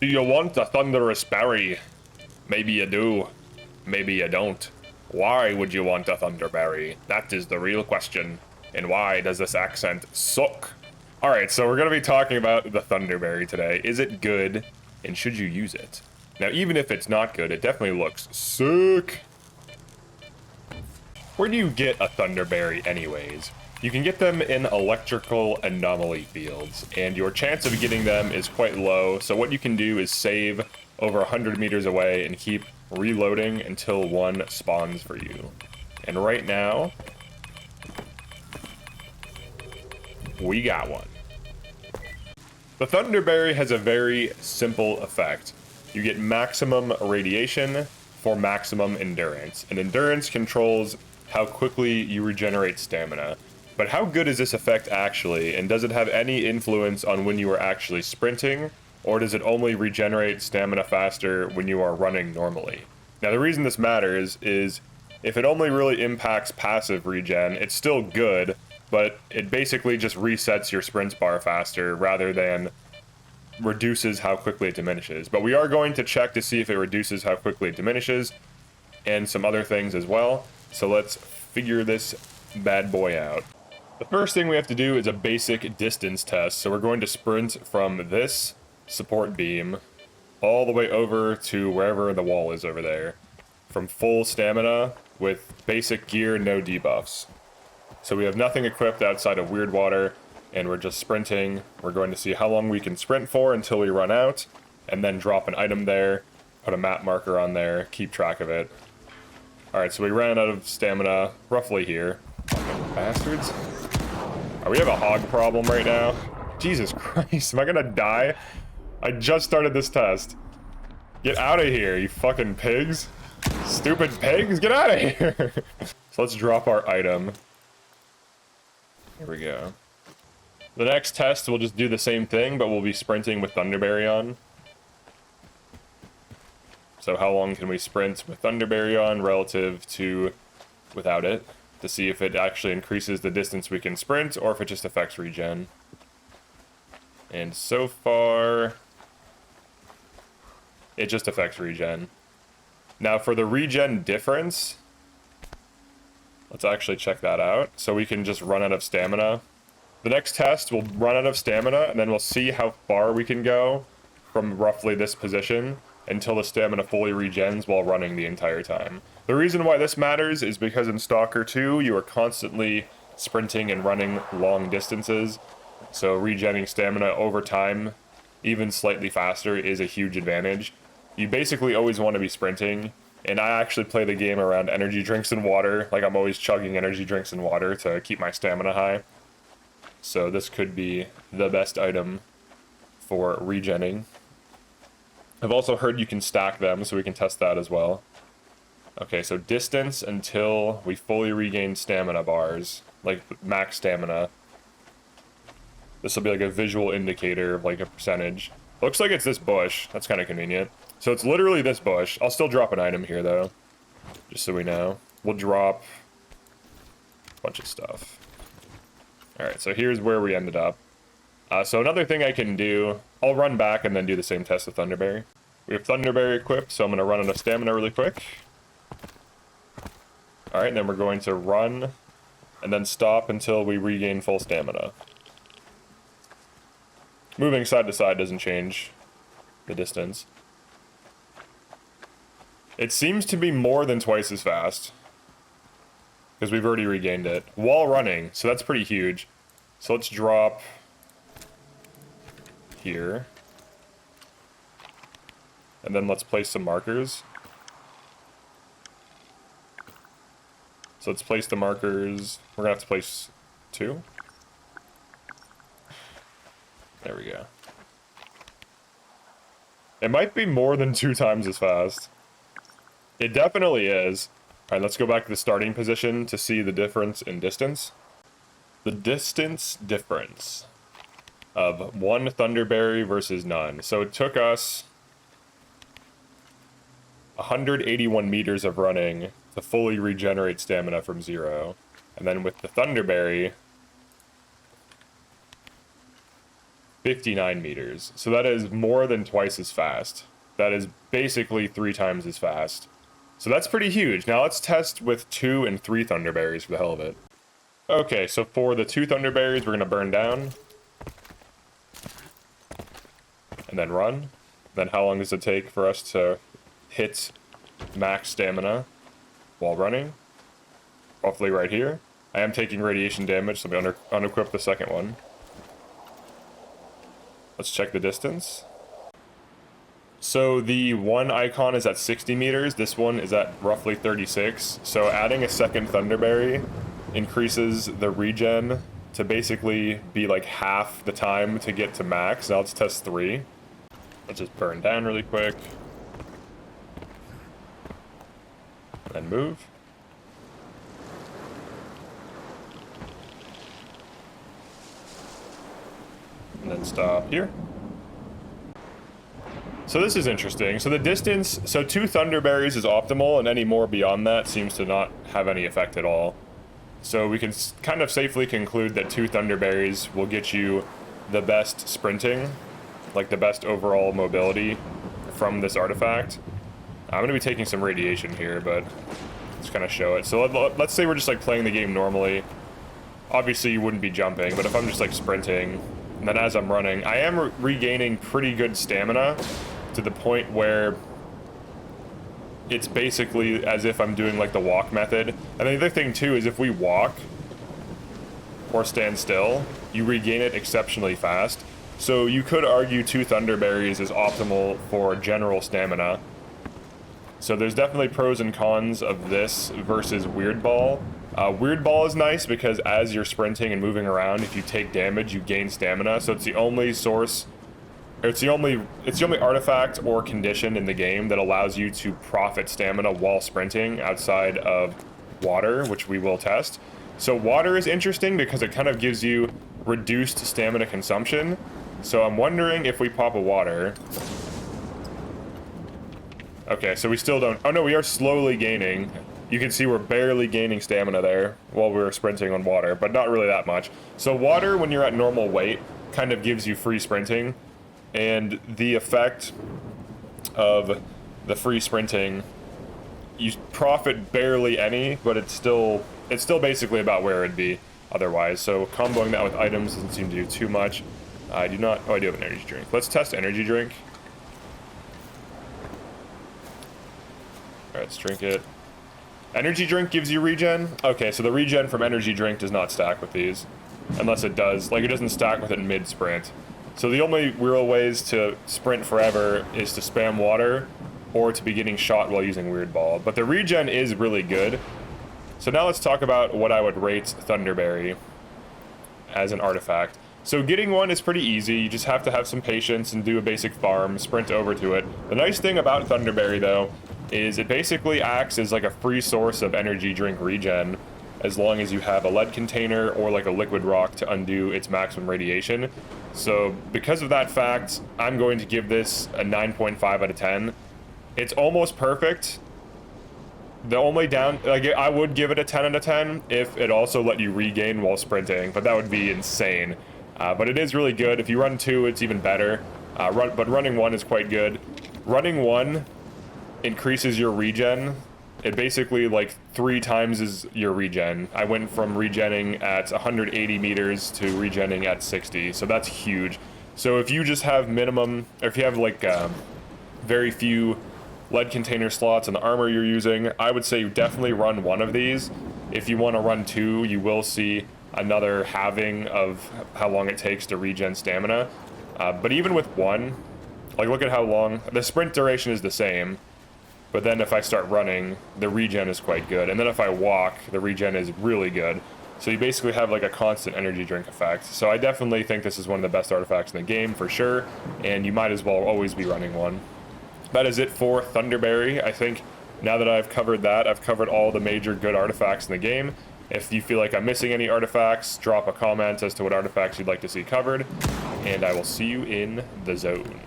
Do you want a thunderous berry? Maybe you do. Maybe you don't. Why would you want a thunderberry? That is the real question. And why does this accent suck? Alright, so we're going to be talking about the thunderberry today. Is it good? And should you use it? Now, even if it's not good, it definitely looks sick. Where do you get a thunderberry anyways? You can get them in electrical anomaly fields, and your chance of getting them is quite low, so what you can do is save over 100 meters away and keep reloading until one spawns for you. And right now, we got one. The thunderberry has a very simple effect. You get maximum radiation for maximum endurance, and endurance controls how quickly you regenerate stamina. But how good is this effect actually, and does it have any influence on when you are actually sprinting, or does it only regenerate stamina faster when you are running normally? Now the reason this matters is if it only really impacts passive regen, it's still good, but it basically just resets your sprint bar faster rather than reduces how quickly it diminishes. But we are going to check to see if it reduces how quickly it diminishes, and some other things as well. So let's figure this bad boy out. The first thing we have to do is a basic distance test. So we're going to sprint from this support beam all the way over to wherever the wall is over there, from full stamina with basic gear, no debuffs. So we have nothing equipped outside of weird water, and we're just sprinting. We're going to see how long we can sprint for until we run out, and then drop an item there, put a map marker on there, keep track of it. Alright, so we ran out of stamina roughly here. Bastards. We have a hog problem right now. Jesus Christ, am I gonna die? I just started this test. Get out of here, you fucking pigs. Stupid pigs, get out of here. So let's drop our item. Here we go. The next test, we'll just do the same thing, but we'll be sprinting with Thunderberry on. So how long can we sprint with Thunderberry on relative to without it, to see if it actually increases the distance we can sprint or if it just affects regen. And so far, it just affects regen. Now for the regen difference, let's actually check that out. So we can just run out of stamina. The next test, we'll run out of stamina, and then we'll see how far we can go from roughly this position until the stamina fully regens while running the entire time. The reason why this matters is because in Stalker 2, you are constantly sprinting and running long distances, so regenning stamina over time, even slightly faster, is a huge advantage. You basically always want to be sprinting, and I actually play the game around energy drinks and water. Like, I'm always chugging energy drinks and water to keep my stamina high. So this could be the best item for regenning. I've also heard you can stack them, so we can test that as well. Okay, so distance until we fully regain stamina bars, like max stamina. This will be like a visual indicator of like a percentage. Looks like it's this bush. That's kind of convenient. So it's literally this bush. I'll still drop an item here though, just so we know. We'll drop a bunch of stuff. Alright, so here's where we ended up. So another thing I can do, I'll run back and then do the same test with Thunderberry. We have Thunderberry equipped, so I'm going to run out of stamina really quick. Alright, then we're going to run and then stop until we regain full stamina. Moving side to side doesn't change the distance. It seems to be more than twice as fast, because we've already regained it while running, so that's pretty huge. So let's drop here, and then let's place some markers. So let's place the markers. We're gonna have to place 2. There we go. It might be more than 2 times as fast. It definitely is. Alright, let's go back to the starting position to see the difference in distance. The distance difference of 1 Thunderberry versus none. So it took us 181 meters of running to fully regenerate stamina from 0. And then with the Thunderberry, 59 meters. So that is more than twice as fast. That is basically 3 times as fast. So that's pretty huge. Now let's test with 2 and 3 Thunderberries for the hell of it. Okay, so for the 2 Thunderberries, we're gonna burn down. And then run. Then how long does it take for us to hit max stamina while running? Roughly right here. I am taking radiation damage, so let me unequip the second one. Let's check the distance. So the one icon is at 60 meters, this one is at roughly 36. So adding a second Thunderberry increases the regen to basically be like half the time to get to max. Now let's test 3. Let's just burn down really quick. And move. And then stop here. So this is interesting. So the distance, so 2 Thunderberries is optimal, and any more beyond that seems to not have any effect at all. So we can kind of safely conclude that 2 Thunderberries will get you the best sprinting, like the best overall mobility from this artifact. I'm going to be taking some radiation here, but let's kind of show it. So let's say we're just like playing the game normally. Obviously you wouldn't be jumping, but if I'm just like sprinting, and then as I'm running, I am regaining pretty good stamina to the point where it's basically as if I'm doing like the walk method. And the other thing too is if we walk or stand still, you regain it exceptionally fast. So you could argue 2 Thunderberries is optimal for general stamina. So there's definitely pros and cons of this versus Weird Ball. Weird Ball is nice because as you're sprinting and moving around, if you take damage, you gain stamina. So it's the only source, or it's the only artifact or condition in the game that allows you to profit stamina while sprinting outside of water, which we will test. So water is interesting because it kind of gives you reduced stamina consumption. So I'm wondering if we pop a water. Okay, so we still don't... Oh no, we are slowly gaining. You can see we're barely gaining stamina there while we were sprinting on water, but not really that much. So water, when you're at normal weight, kind of gives you free sprinting. And the effect of the free sprinting, you profit barely any, but it's still basically about where it'd be otherwise. So comboing that with items doesn't seem to do too much. I do not... Oh, I do have an energy drink. Let's test energy drink. Alright, let's drink it. Energy drink gives you regen? Okay, so the regen from energy drink does not stack with these. Unless it does. Like, it doesn't stack with it mid-sprint. So the only real ways to sprint forever is to spam water or to be getting shot while using Weird Ball. But the regen is really good. So now let's talk about what I would rate Thunderberry as an artifact. So getting one is pretty easy. You just have to have some patience and do a basic farm, sprint over to it. The nice thing about Thunderberry, though, is it basically acts as like a free source of energy drink regen as long as you have a lead container or like a liquid rock to undo its maximum radiation. So because of that fact, I'm going to give this a 9.5 out of 10. It's almost perfect. The only I would give it a 10 out of 10 if it also let you regain while sprinting, but that would be insane. But it is really good. If you run 2, it's even better. But running 1 is quite good. Running 1 increases your regen. It basically like 3 times is your regen. I went from regenning at 180 meters to regenning at 60, so that's huge. So if you just have minimum, or if you have like very few lead container slots in the armor you're using, I would say you definitely run 1 of these. If you want to run 2, you will see another halving of how long it takes to regen stamina. But even with 1, like look at how long, the sprint duration is the same, but then if I start running, the regen is quite good. And then if I walk, the regen is really good. So you basically have like a constant energy drink effect. So I definitely think this is one of the best artifacts in the game for sure, and you might as well always be running 1. That is it for Thunderberry. I think now that I've covered that, I've covered all the major good artifacts in the game. If you feel like I'm missing any artifacts, drop a comment as to what artifacts you'd like to see covered, and I will see you in the zone.